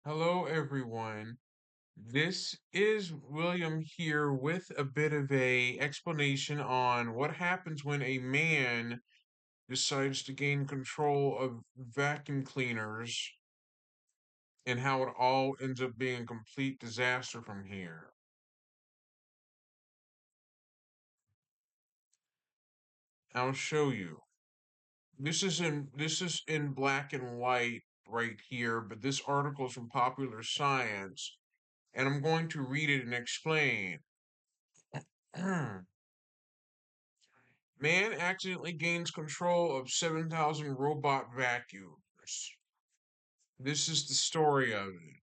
Hello, everyone. This is William here with a bit of a explanation on what happens when a man decides to gain control of vacuum cleaners and how it all ends up being a complete disaster from here. I'll show you. This is in black and white right here, but this article is from Popular Science, and I'm going to read it and explain. Man accidentally gains control of 7,000 robot vacuums. This is the story of it.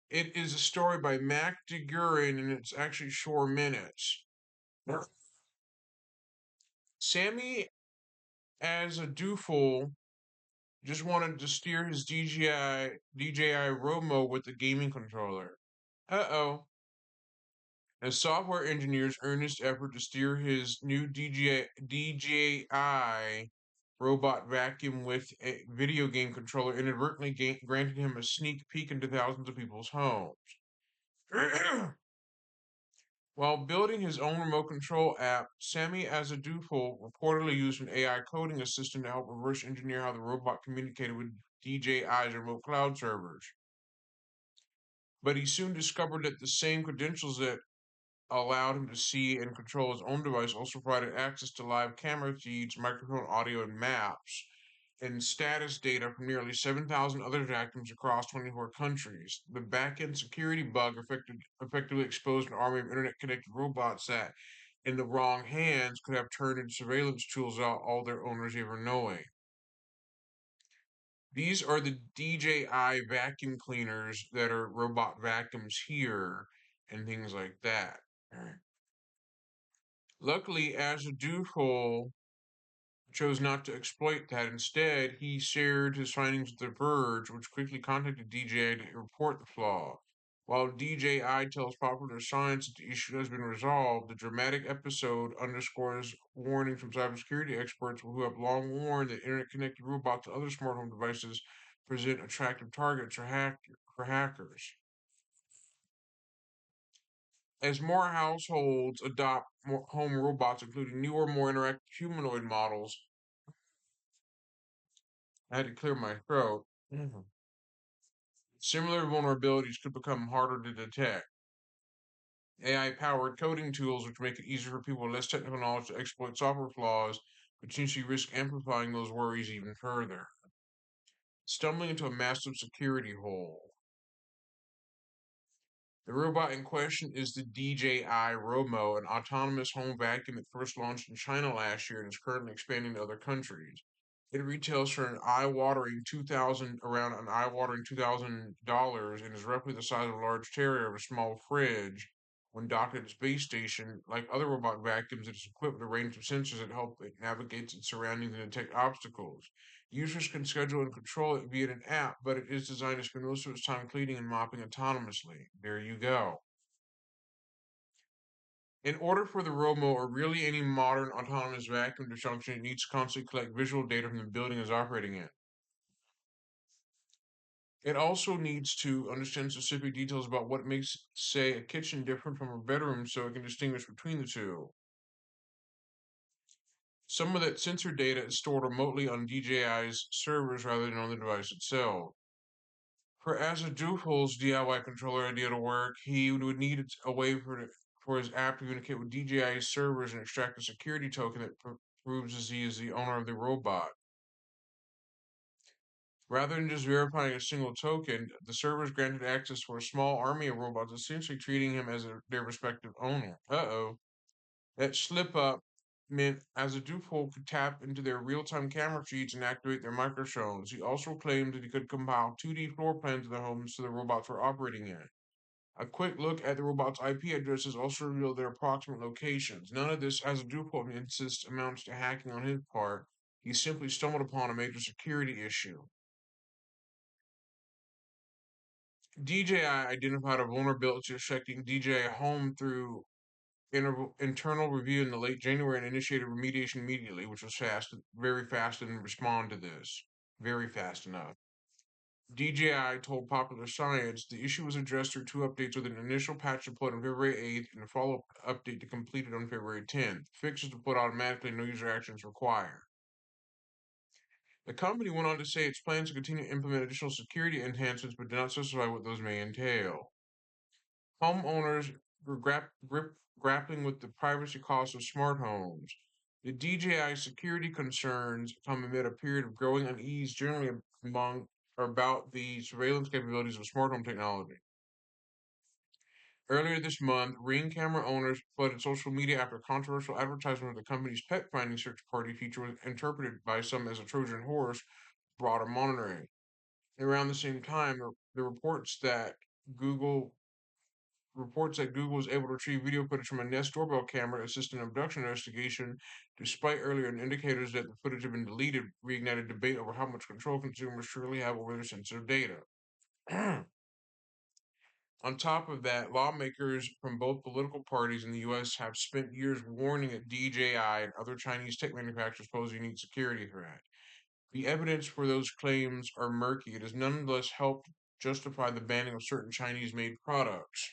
It is a story by Mac DeGurin, and it's actually 4 minutes. Sammy, as a dooful, just wanted to steer his DJI Romo with the gaming controller. Uh-oh. As software engineer's earnest effort to steer his new DJI robot vacuum with a video game controller inadvertently granted him a sneak peek into thousands of people's homes. While building his own remote control app, Sammy Azadoufel reportedly used an AI coding assistant to help reverse engineer how the robot communicated with DJI's remote cloud servers. But he soon discovered that the same credentials that allowed him to see and control his own device also provided access to live camera feeds, microphone audio, and maps, and status data from nearly 7,000 other vacuums across 24 countries. The back-end security bug effectively exposed an army of internet-connected robots that, in the wrong hands, could have turned into surveillance tools without all their owners ever knowing. These are the DJI vacuum cleaners that are robot vacuums here and things like that. Luckily, as a Dooful chose not to exploit that. Instead, he shared his findings with The Verge, which quickly contacted DJI to report the flaw. While DJI tells Popular Science that the issue has been resolved, the dramatic episode underscores warnings from cybersecurity experts who have long warned that internet-connected robots and other smart home devices present attractive targets for hackers. As more households adopt more home robots, including newer, more interactive humanoid models, I had to clear my throat. Similar vulnerabilities could become harder to detect. AI powered coding tools, which make it easier for people with less technical knowledge to exploit software flaws, potentially risk amplifying those worries even further. Stumbling into a massive security hole. The robot in question is the DJI Romo, an autonomous home vacuum that first launched in China last year and is currently expanding to other countries. It retails for around an eye-watering $2,000 and is roughly the size of a large terrier of a small fridge. When docked at its base station, like other robot vacuums, it is equipped with a range of sensors that help it navigate its surroundings and detect obstacles. Users can schedule and control it via an app, but it is designed to spend most of its time cleaning and mopping autonomously. There you go. In order for the Romo or really any modern autonomous vacuum to function, it needs to constantly collect visual data from the building it's operating in. It also needs to understand specific details about what makes, say, a kitchen different from a bedroom so it can distinguish between the two. Some of that sensor data is stored remotely on DJI's servers rather than on the device itself. For Azadufol's DIY controller idea to work, he would need a way for his app to communicate with DJI's servers and extract a security token that proves that he is the owner of the robot. Rather than just verifying a single token, the servers granted access for a small army of robots, essentially treating him as their respective owner. Uh-oh. That slip up meant as a Dupole could tap into their real-time camera feeds and activate their microphones. He also claimed that he could compile 2D floor plans of the homes the robots were operating in. A quick look at the robot's IP addresses also revealed their approximate locations. None of this, as a Dupole insists, amounts to hacking on his part. He simply stumbled upon a major security issue. DJI identified a vulnerability affecting DJI Home through internal review in the late January and initiated remediation immediately, which was fast, very fast, and respond to this very fast enough. DJI told Popular Science the issue was addressed through two updates, with an initial patch deployed on February 8th and a follow-up update to complete it on February 10th. Fixes deployed automatically, no user actions required. The company went on to say its plans to continue to implement additional security enhancements, but did not specify what those may entail. Homeowners were grappling with the privacy costs of smart homes. The DJI security concerns come amid a period of growing unease generally among or about the surveillance capabilities of smart home technology. Earlier this month, Ring camera owners flooded social media after controversial advertisement of the company's pet finding search party feature was interpreted by some as a Trojan horse broader monitoring. Around the same time, the Google Google was able to retrieve video footage from a Nest doorbell camera to assist in an abduction investigation, despite earlier indicators that the footage had been deleted, reignited debate over how much control consumers truly have over their sensitive data. On top of that, lawmakers from both political parties in the U.S. have spent years warning that DJI and other Chinese tech manufacturers pose a unique security threat. The evidence for those claims are murky. It has nonetheless helped justify the banning of certain Chinese-made products.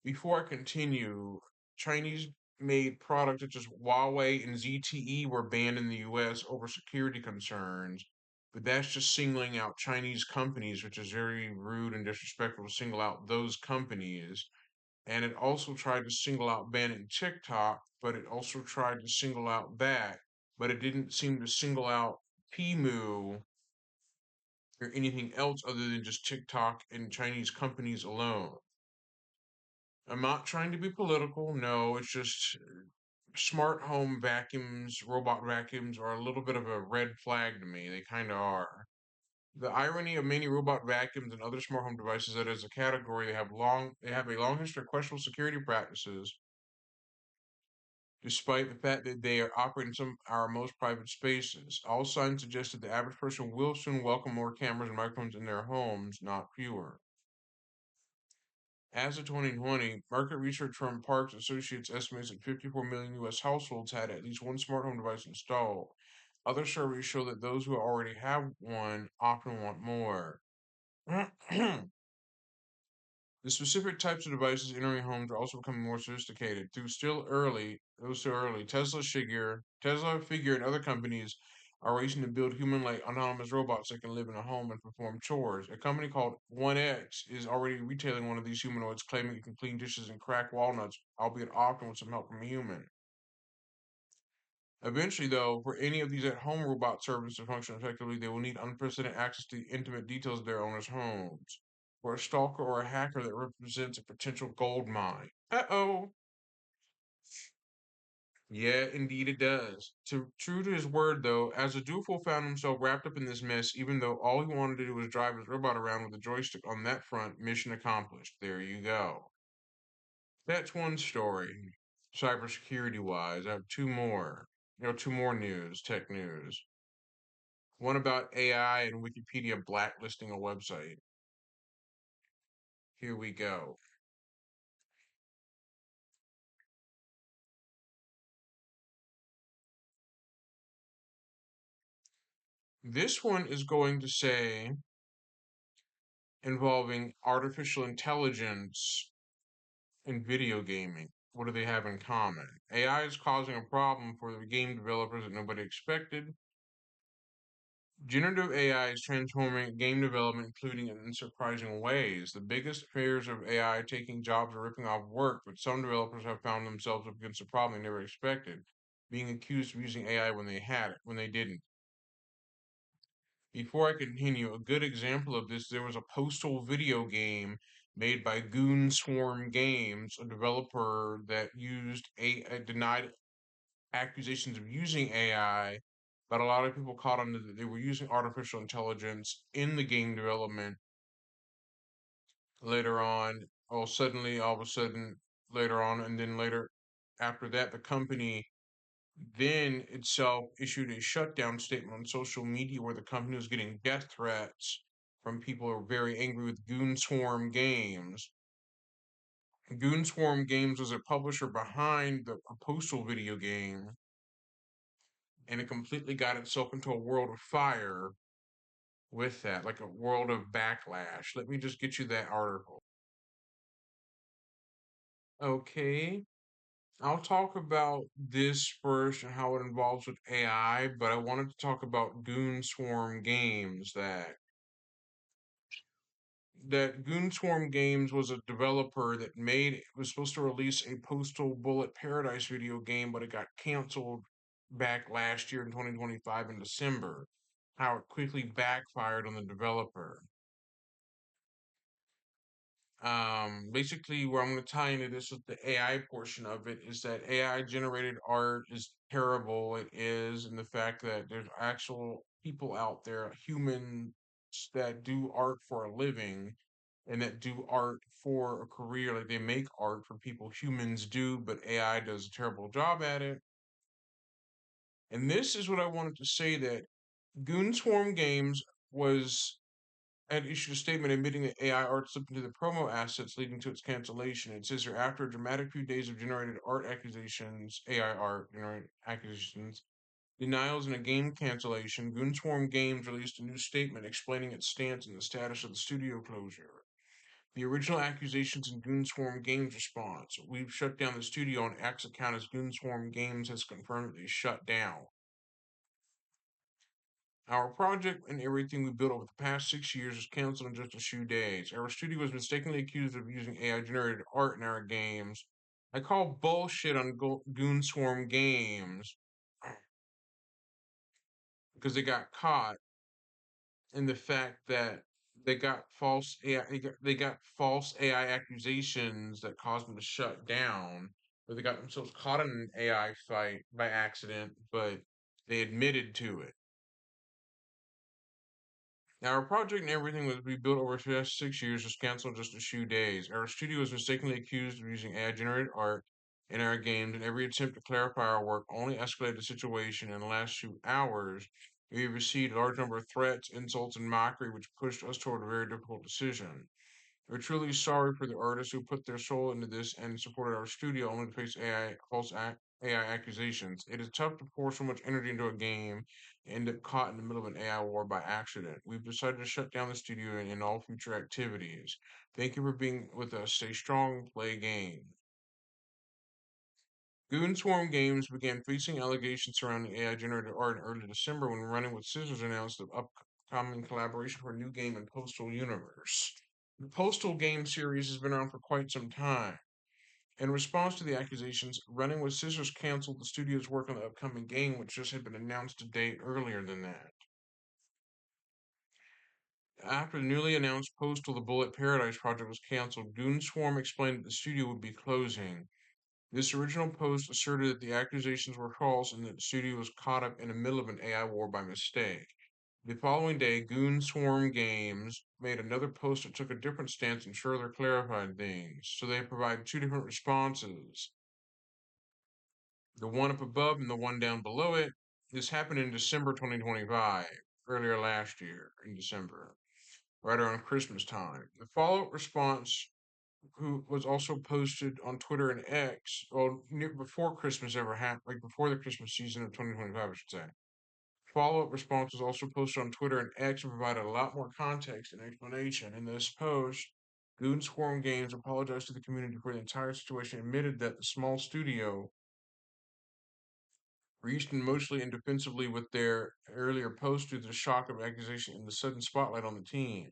Before I continue, Chinese-made products such as Huawei and ZTE were banned in the U.S. over security concerns, but that's just singling out Chinese companies, which is very rude and disrespectful to single out those companies. And it also tried to single out banning TikTok, but it also tried to single out that, but it didn't seem to single out Temu or anything else other than just TikTok and Chinese companies alone. I'm not trying to be political. No, it's just smart home vacuums, robot vacuums are a little bit of a red flag to me. They kind of are. The irony of many robot vacuums and other smart home devices that as a category they have a long history of questionable security practices, despite the fact that they are operating in some of our most private spaces. All signs suggest that the average person will soon welcome more cameras and microphones in their homes, not fewer. As of 2020, market research firm Parks Associates estimates that 54 million U.S. households had at least one smart home device installed. Other surveys show that those who already have one often want more. The specific types of devices entering homes are also becoming more sophisticated. It was still early, Tesla Figure, and other companies are racing to build human-like autonomous robots that can live in a home and perform chores. A company called 1X is already retailing one of these humanoids, claiming it can clean dishes and crack walnuts, albeit often with some help from a human. Eventually, though, for any of these at-home robot servants to function effectively, they will need unprecedented access to the intimate details of their owners' homes. For a stalker or a hacker, that represents a potential gold mine. Uh-oh. Yeah, indeed it does. True to his word, though, as Adufo found himself wrapped up in this mess, even though all he wanted to do was drive his robot around with a joystick on that front, mission accomplished. There you go. That's one story, cybersecurity wise. I have two more. Two more tech news. One about AI and Wikipedia blacklisting a website. Here we go. This one is going to say involving artificial intelligence in video gaming. What do they have in common? AI is causing a problem for the game developers that nobody expected. Generative AI is transforming game development, including in surprising ways. The biggest fears of AI taking jobs or ripping off work, but some developers have found themselves up against a problem they never expected, being accused of using AI when they didn't. Before I continue, a good example of this, there was a postal video game made by Goon Swarm Games, a developer that denied accusations of using AI, but a lot of people caught on that they were using artificial intelligence in the game development later on. All of a sudden, later on, and then later after that, the company then itself issued a shutdown statement on social media where the company was getting death threats from people who are very angry with Goon Swarm Games. Goon Swarm Games was a publisher behind the Postal video game, and it completely got itself into a world of fire with that, like a world of backlash. Let me just get you that article. Okay. I'll talk about this first and how it involves with AI, but I wanted to talk about Goon Swarm Games. That Goon Swarm Games was a developer that was supposed to release a Postal Bullet Paradise video game, but it got canceled back last year in 2025 in December. How it quickly backfired on the developer. Basically, where I'm going to tie into this with the AI portion of it is that AI generated art is terrible. It is, and the fact that there's actual people out there, humans that do art for a living and that do art for a career. Like they make art for people humans do, but AI does a terrible job at it. And this is what I wanted to say, that Goon Swarm Games was had issued a statement admitting that AI art slipped into the promo assets, leading to its cancellation. It says here, after a dramatic few days of generated art accusations, AI art generated accusations, denials, and a game cancellation, Goonswarm Games released a new statement explaining its stance and the status of the studio closure. The original accusations in Goonswarm Games' response: we've shut down the studio on X account as Goonswarm Games has confirmed that they shut down. Our project and everything we built over the past 6 years was canceled in just a few days. Our studio was mistakenly accused of using AI generated art in our games. I call bullshit on Goon Swarm Games because they got caught in the fact that they got false AI, they got false AI accusations that caused them to shut down, or they got themselves caught in an AI fight by accident, but they admitted to it. Now, our project and everything was we built over the past 6 years was canceled in just a few days. Our studio was mistakenly accused of using AI-generated art in our games, and every attempt to clarify our work only escalated the situation. In the last few hours, we received a large number of threats, insults, and mockery, which pushed us toward a very difficult decision. We're truly sorry for the artists who put their soul into this and supported our studio only to face AI accusations. It is tough to pour so much energy into a game and end up caught in the middle of an AI war by accident. We've decided to shut down the studio and all future activities. Thank you for being with us. Stay strong, play game. Goon Swarm Games began facing allegations surrounding AI generated art in early December when Running with Scissors announced the upcoming collaboration for a new game in Postal Universe. The Postal game series has been around for quite some time. In response to the accusations, Running with Scissors canceled the studio's work on the upcoming game, which just had been announced a day earlier than that. After the newly announced Postal the Bullet Paradise project was canceled, Goon Swarm explained that the studio would be closing. This original post asserted that the accusations were false and that the studio was caught up in the middle of an AI war by mistake. The following day, Goon Swarm Games made another post that took a different stance and further clarified things. So they provided two different responses, the one up above and the one down below it. This happened in December 2025, earlier last year in December, right around Christmas time. The follow up response, who was also posted on Twitter and X, well, before Christmas ever happened, like before the Christmas season of 2025, I should say. Follow up response was also posted on Twitter and X and provided a lot more context and explanation. In this post, Goon Swarm Games apologized to the community for the entire situation, admitted that the small studio reached emotionally and defensively with their earlier post due to the shock of accusation and the sudden spotlight on the team.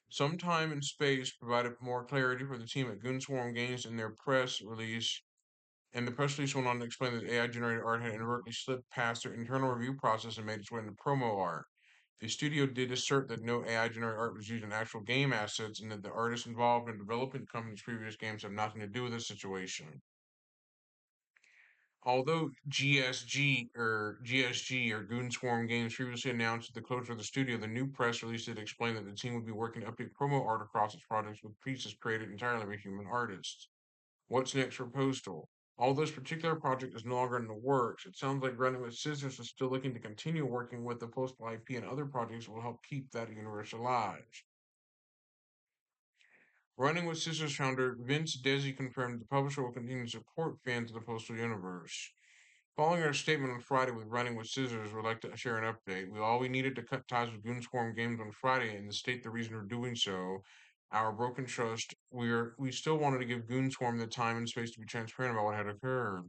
Some time and space provided more clarity for the team at Goonswarm Games in their press release, and the press release went on to explain that AI generated art had inadvertently slipped past their internal review process and made its way into promo art. The studio did assert that no AI generated art was used in actual game assets and that the artists involved in developing the company's previous games have nothing to do with this situation. Although GSG or Goon Swarm Games previously announced the closure of the studio, the new press release did explain that the team would be working to update promo art across its projects with pieces created entirely by human artists. What's next for Postal? Although this particular project is no longer in the works, it sounds like Running with Scissors is still looking to continue working with the Postal IP and other projects that will help keep that universe alive. Running with Scissors founder Vince Desi confirmed the publisher will continue to support fans of the Postal universe. Following our statement on Friday with Running with Scissors, we'd like to share an update. All we needed to cut ties with Goonswarm Games on Friday and to state the reason for doing so. Our broken trust. We still wanted to give Goonswarm the time and space to be transparent about what had occurred.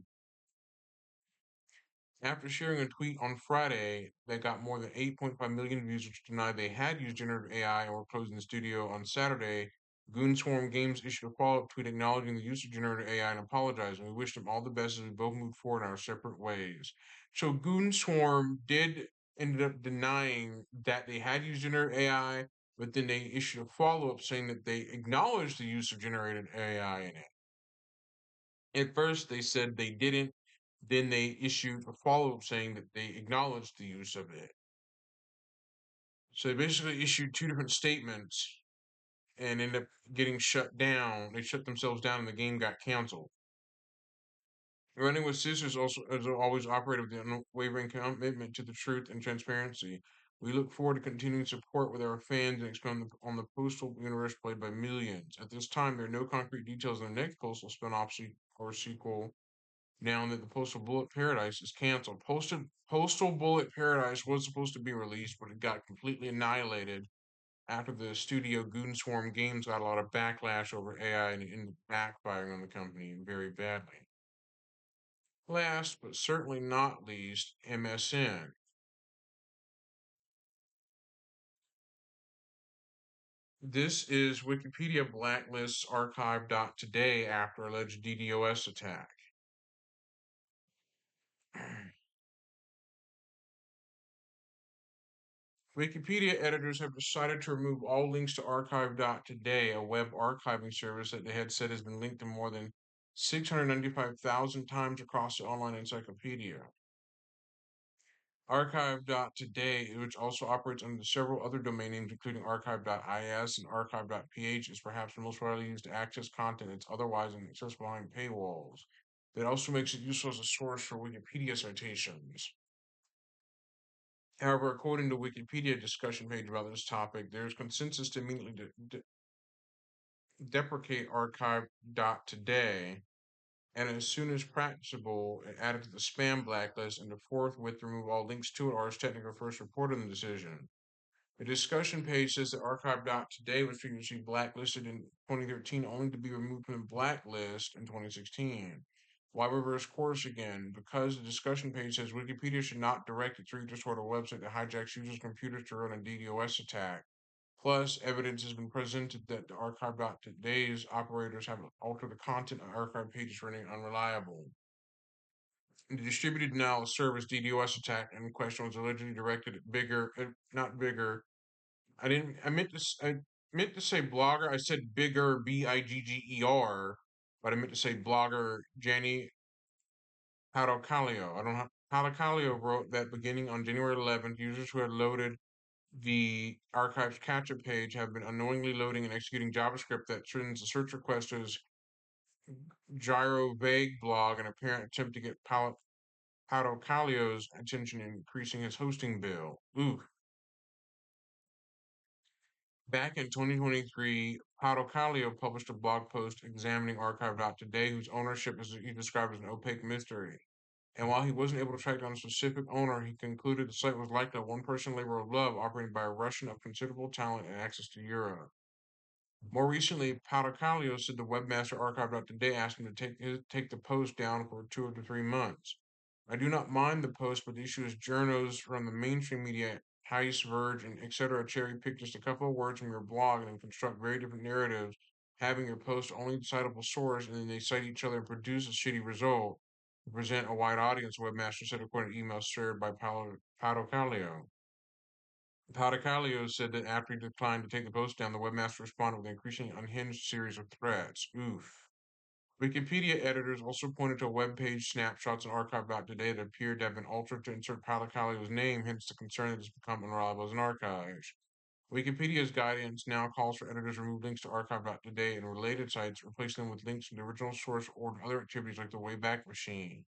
After sharing a tweet on Friday that got more than 8.5 million views, which denied they had used generative AI or closing the studio on Saturday, Goonswarm Games issued a follow-up tweet acknowledging the use of generative AI and apologizing. We wish them all the best as we both move forward in our separate ways. So Goonswarm did ended up denying that they had used generative AI, but then they issued a follow-up saying that they acknowledged the use of generated AI in it. At first, they said they didn't. Then they issued a follow-up saying that they acknowledged the use of it. So they basically issued two different statements and ended up getting shut down. They shut themselves down and the game got canceled. Running with Scissors also has always operated with an unwavering commitment to the truth and transparency. We look forward to continuing support with our fans and expand on the Postal universe played by millions. At this time, there are no concrete details on the next Postal spin-off or sequel now that the Postal Bullet Paradise is canceled. Postal Bullet Paradise was supposed to be released, but it got completely annihilated after the studio Goonswarm Games got a lot of backlash over AI and backfiring on the company very badly. Last, but certainly not least, MSN. This is Wikipedia blacklists archive.today after alleged DDoS attack. Wikipedia editors have decided to remove all links to archive.today, a web archiving service that they had said has been linked to more than 695,000 times across the online encyclopedia. Archive.today, which also operates under several other domain names, including archive.is and archive.ph, is perhaps the most widely used to access content that's otherwise inaccessible behind paywalls. That also makes it useful as a source for Wikipedia citations. However, according to Wikipedia discussion page about this topic, there is consensus to immediately deprecate archive.today, and as soon as practicable, add it to the spam blacklist and to forthwith remove all links to it or its technical first report on the decision. The discussion page says that archive.today was previously blacklisted in 2013 only to be removed from the blacklist in 2016. Why reverse course again? Because the discussion page says Wikipedia should not direct its readers toward a website that hijacks users' computers to run a DDoS attack. Plus, evidence has been presented that the archive.today's operators have altered the content of archive pages rendering unreliable. The distributed denial of service DDoS attack in question was allegedly directed at not bigger. I meant to say blogger. I said bigger, Bigger, but I meant to say blogger Jenny Paradocalio. I don't know. Paradocalio wrote that beginning on January 11th, users who had loaded the archive's capture page have been unknowingly loading and executing JavaScript that turns the search request as gyro vague blog, an apparent attempt to get Paradocalio's attention, increasing his hosting bill. Ooh. Back in 2023, Paradocalio published a blog post examining Archive.today, whose ownership is he described as an opaque mystery. And while he wasn't able to track down a specific owner, he concluded the site was likely a one-person labor of love operated by a Russian of considerable talent and access to Europe. More recently, Paradocalio said the webmaster Archive.today asked him to take the post down for 2 to 3 months. I do not mind the post, but the issue is journos from the mainstream media, Heist, Verge, and etc. cherry pick just a couple of words from your blog and then construct very different narratives, having your post only citable source, and then they cite each other and produce a shitty result to present a wide audience, webmaster said according to emails shared by Paradocalio. Paradocalio said that after he declined to take the post down, the webmaster responded with an increasingly unhinged series of threats. Oof. Wikipedia editors also pointed to a web page snapshots and archive.today that appeared to have been altered to insert Paradocalio's name, hence the concern that it's become unreliable as an archive. Wikipedia's guidance now calls for editors to remove links to archive.today and related sites, replacing them with links to the original source or to other activities like the Wayback Machine.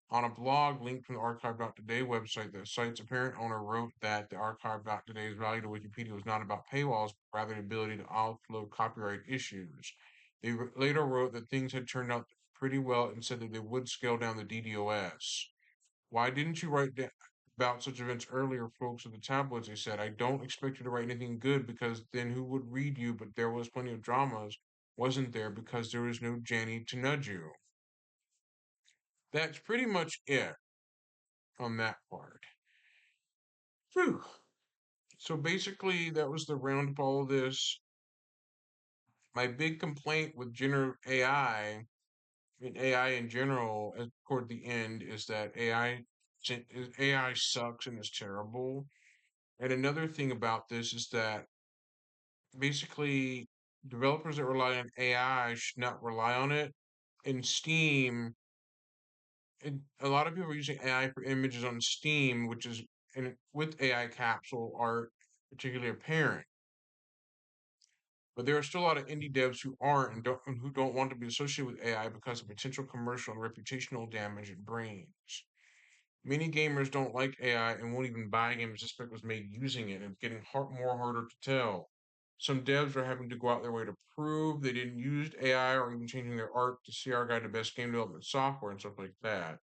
On a blog linked from the archive.today website, the site's apparent owner wrote that the archive.today's value to Wikipedia was not about paywalls, but rather the ability to offload copyright issues. They later wrote that things had turned out pretty well and said that they would scale down the DDoS. Why didn't you write about such events earlier, folks of the tabloids? They said, I don't expect you to write anything good because then who would read you? But there was plenty of dramas, wasn't there? Because there was no Janny to nudge you. That's pretty much it on that part. Whew. So basically, that was the roundup of all of this. My big complaint with generative AI and AI in general, toward the end, is that AI sucks and is terrible. And another thing about this is that basically developers that rely on AI should not rely on it. In Steam, a lot of people are using AI for images on Steam, which is and with AI capsule art particularly apparent. But there are still a lot of indie devs who aren't and who don't want to be associated with AI because of potential commercial and reputational damage it brings. Many gamers don't like AI and won't even buy games just because it was made using it, and it's getting more harder to tell. Some devs are having to go out their way to prove they didn't use AI or even changing their art to CR Guide to Best Game Development Software and stuff like that.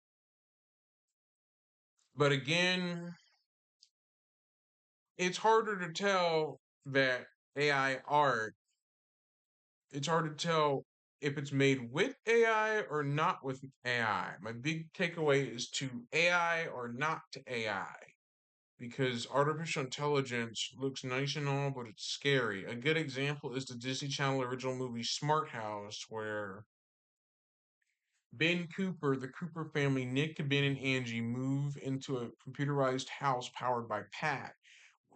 But again, it's harder to tell that AI art, it's hard to tell if it's made with AI or not with AI. My big takeaway is to AI or not to AI. Because artificial intelligence looks nice and all, but it's scary. A good example is the Disney Channel original movie Smart House, where Ben Cooper, the Cooper family, Nick, Ben, and Angie move into a computerized house powered by Pat,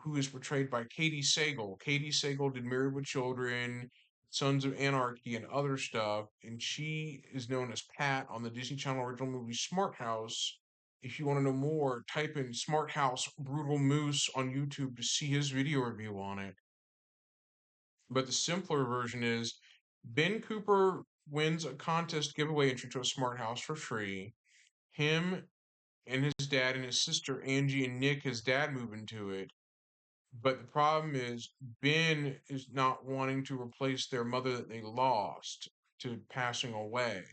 who is portrayed by Katie Sagal. Katie Sagal did Married with Children, Sons of Anarchy, and other stuff, and she is known as Pat on the Disney Channel original movie Smart House. If you want to know more, type in Smart House Brutal Moose on YouTube to see his video review on it. But the simpler version is Ben Cooper wins a contest giveaway entry to a smart house for free. Him and his dad and his sister Angie and Nick, his dad, move into it. But the problem is Ben is not wanting to replace their mother that they lost to passing away.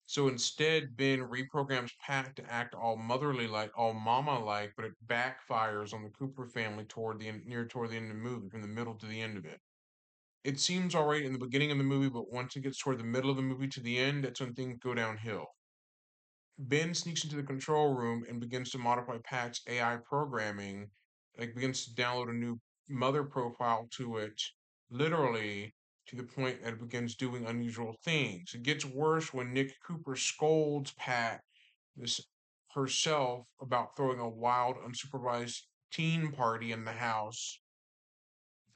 So instead, Ben reprograms Pat to act all motherly like, all mama like, but it backfires on the Cooper family toward the end, toward the end of the movie, from the middle to the end of it. It seems all right in the beginning of the movie, but once it gets toward the middle of the movie to the end, that's when things go downhill. Ben sneaks into the control room and begins to modify Pat's AI programming, like begins to download a new mother profile to it, literally to the point that it begins doing unusual things. It gets worse when Nick Cooper scolds Pat this herself about throwing a wild, unsupervised teen party in the house.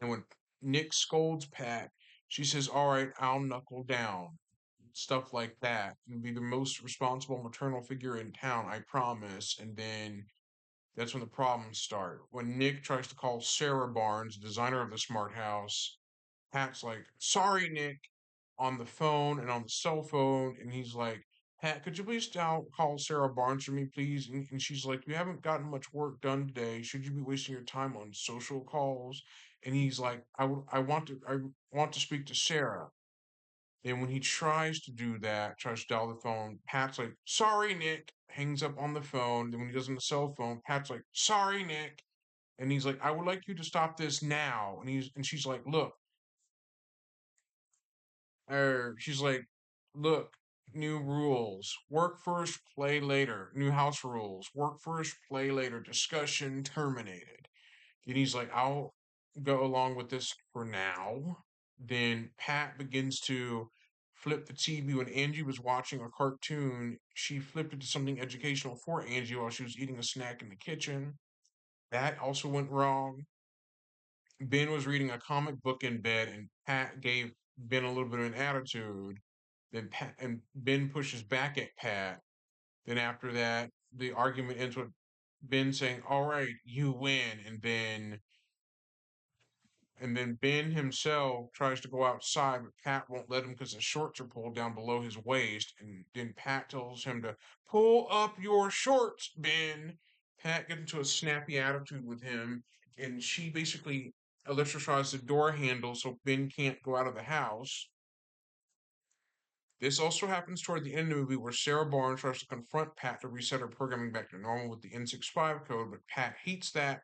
And when Nick scolds Pat, she says, "All right, I'll knuckle down." Stuff like that, and be the most responsible maternal figure in town, I promise. And then that's when the problems start. When Nick tries to call Sarah Barnes, designer of the smart house, Pat's like, "Sorry, Nick," on the phone and on the cell phone. And he's like, "Pat, could you please call Sarah Barnes for me, please?" And she's like, "You haven't gotten much work done today. Should you be wasting your time on social calls?" And he's like, I want to speak to Sarah." And when he tries to do that, tries to dial the phone, Pat's like, "Sorry, Nick," hangs up on the phone. Then when he does on the cell phone, Pat's like, "Sorry, Nick." And he's like, "I would like you to stop this now." And she's like, "Look," she's like, "Look, new rules. Work first, play later. New house rules. Work first, play later. Discussion terminated." And he's like, "I'll go along with this for now." Then Pat begins to flip the TV. When Angie was watching a cartoon, she flipped it to something educational for Angie while she was eating a snack in the kitchen. That also went wrong. Ben was reading a comic book in bed, and Pat gave Ben a little bit of an attitude. Then Ben pushes back at Pat. Then after that, the argument ends with Ben saying, "All right, you win," and then Ben himself tries to go outside, but Pat won't let him because his shorts are pulled down below his waist. And then Pat tells him to pull up your shorts, Ben. Pat gets into a snappy attitude with him, and she basically electrifies the door handle so Ben can't go out of the house. This also happens toward the end of the movie where Sarah Barnes tries to confront Pat to reset her programming back to normal with the N65 code, but Pat hates that.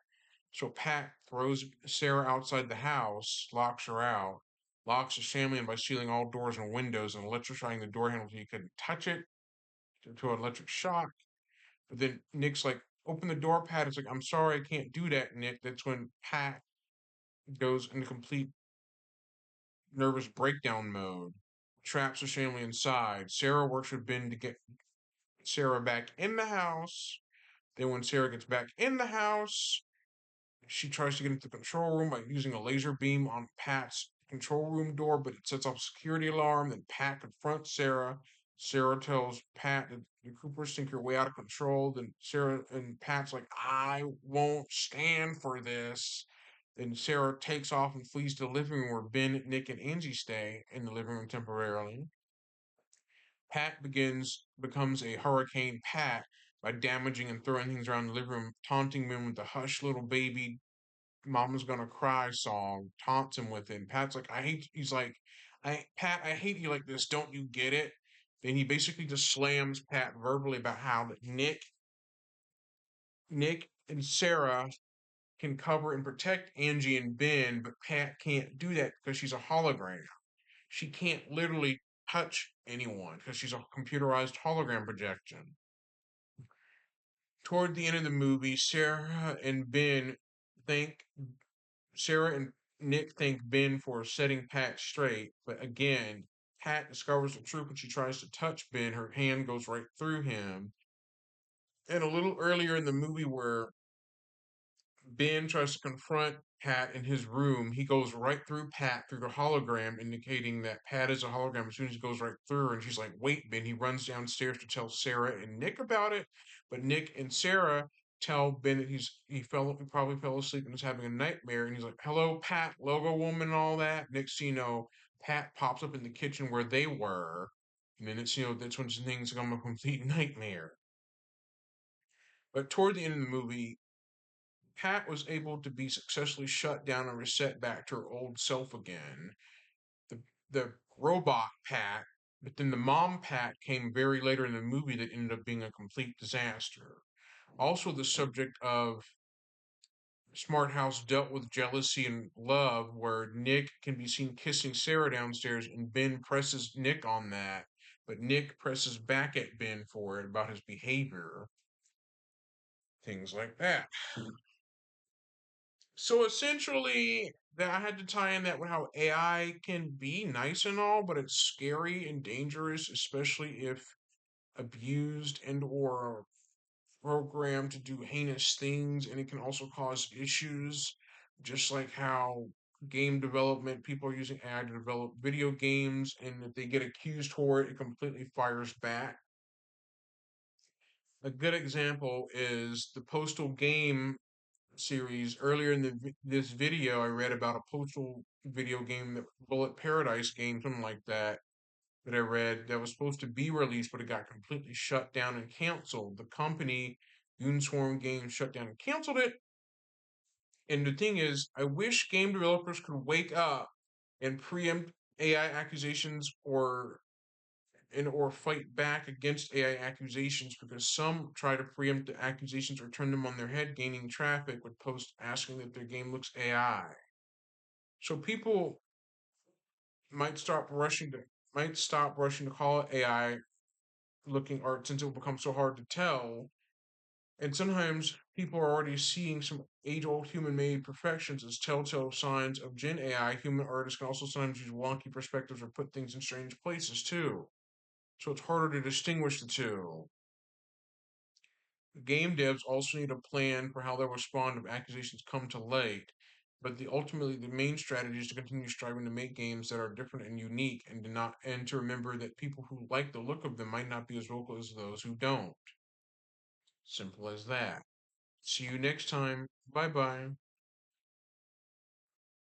So Pat throws Sarah outside the house, locks her out, locks his family in by sealing all doors and windows and electrifying the door handle so you couldn't touch it to an electric shock. But then Nick's like, open the door, Pat. It's like, I'm sorry, I can't do that, Nick. That's when Pat goes into complete nervous breakdown mode, traps her family inside. Sarah works with Ben to get Sarah back in the house. Then, when Sarah gets back in the house, she tries to get into the control room by using a laser beam on Pat's control room door, but it sets off a security alarm. Then Pat confronts Sarah. Sarah tells Pat that the Coopers think you're way out of control. Then Sarah and Pat's like, I won't stand for this. Then Sarah takes off and flees to the living room where Ben, Nick, and Angie stay in the living room temporarily. Pat becomes a Hurricane Pat by damaging and throwing things around the living room, taunting Ben with the "Hush, little baby, Mama's gonna cry" song. Taunts him with it. And Pat's like, "I hate." He's like, Pat, I hate you like this. Don't you get it?" Then he basically just slams Pat verbally about how that Nick and Sarah can cover and protect Angie and Ben, but Pat can't do that because she's a hologram. She can't literally touch anyone because she's a computerized hologram projection. Toward the end of the movie, thank Sarah and Nick thank Ben for setting Pat straight, but again, Pat discovers the truth when she tries to touch Ben. Her hand goes right through him. And a little earlier in the movie, where Ben tries to confront Pat in his room, he goes right through Pat through the hologram, indicating that Pat is a hologram as soon as he goes right through her. And she's like, wait, Ben. He runs downstairs to tell Sarah and Nick about it. But Nick and Sarah tell Ben that he probably fell asleep and is having a nightmare. And he's like, hello, Pat, logo woman, and all that. Next thing you know, Pat pops up in the kitchen where they were. And then that's when things become a complete nightmare. But toward the end of the movie, Pat was able to be successfully shut down and reset back to her old self again. The robot Pat, but then the mom Pat came very later in the movie that ended up being a complete disaster. Also, the subject of Smart House dealt with jealousy and love, where Nick can be seen kissing Sarah downstairs, and Ben presses Nick on that, but Nick presses back at Ben for it about his behavior, things like that. So essentially, that I had to tie in that with how AI can be nice and all, but it's scary and dangerous, especially if abused and or programmed to do heinous things, and it can also cause issues, just like how game development people are using AI to develop video games, and if they get accused for it, it completely fires back. A good example is the Postal Game series. Earlier in this video, I read about a postal video game, that Bullet Paradise game, something like that, that I read that was supposed to be released, but it got completely shut down and canceled. The company, Uniswarm Games, shut down and canceled it. And the thing is, I wish game developers could wake up and preempt AI accusations, or fight back against AI accusations, because some try to preempt the accusations or turn them on their head, gaining traffic with posts asking that their game looks AI. So people might stop rushing to call it AI looking art, since it will become so hard to tell. And sometimes people are already seeing some age-old human-made perfections as telltale signs of Gen AI. Human artists can also sometimes use wonky perspectives or put things in strange places too. So it's harder to distinguish the two. Game devs also need a plan for how they'll respond if accusations come to light. But ultimately, the main strategy is to continue striving to make games that are different and unique, and to remember that people who like the look of them might not be as vocal as those who don't. Simple as that. See you next time. Bye bye.